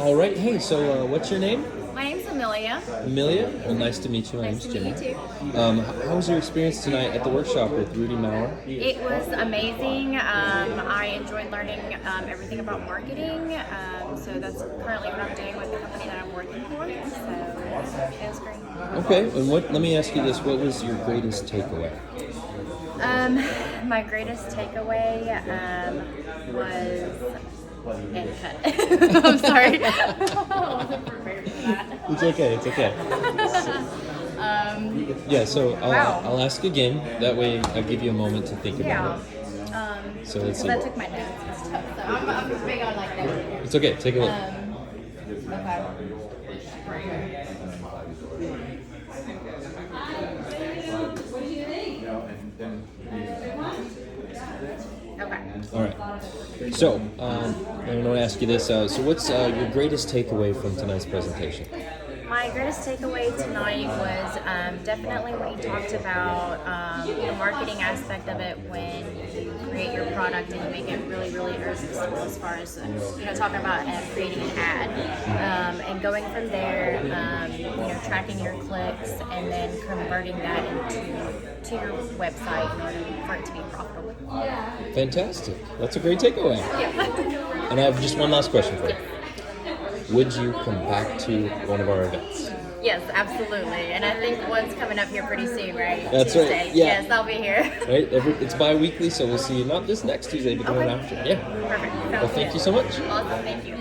All right. Hey, so what's your name? My name's Amelia. Amelia? Well, nice to meet you. My Nice name's to meet Jimmy. you too. How was your experience tonight at the workshop with Rudy Maurer? It was amazing. I enjoyed learning everything about marketing. So that's currently what I'm doing with the company that I'm working for. So it was great. Okay. And let me ask you this: what was your greatest takeaway? My greatest takeaway was and cut. I'm sorry. I wasn't prepared for that. It's okay. It's okay. Yeah. So Wow. I'll ask again. That way, I'll give you a moment to think Yeah. about it. So let's see. I took my notes. It's tough. So I'm big on like notes. It's okay. Take a look. Okay. Okay. All right. So I want to ask you this. So what's your greatest takeaway from tonight's presentation? My greatest takeaway tonight was definitely when you talked about the marketing aspect of it when you create your product and you make it really, really irresistible as far as, talking about creating an ad and going from there, tracking your clicks and then converting that to your website in order for it to be profitable. Fantastic. That's a great takeaway. Yeah. And I have just one last question for you. Would you come back to one of our events? Yes, absolutely. And I think one's coming up here pretty soon, right? That's Tuesday. right. Yeah. Yes, I'll be here. Right? It's bi-weekly, so we'll see you not this next Tuesday, but the one Okay. after. Yeah. Perfect. Well, thank you so much. Awesome. Thank you.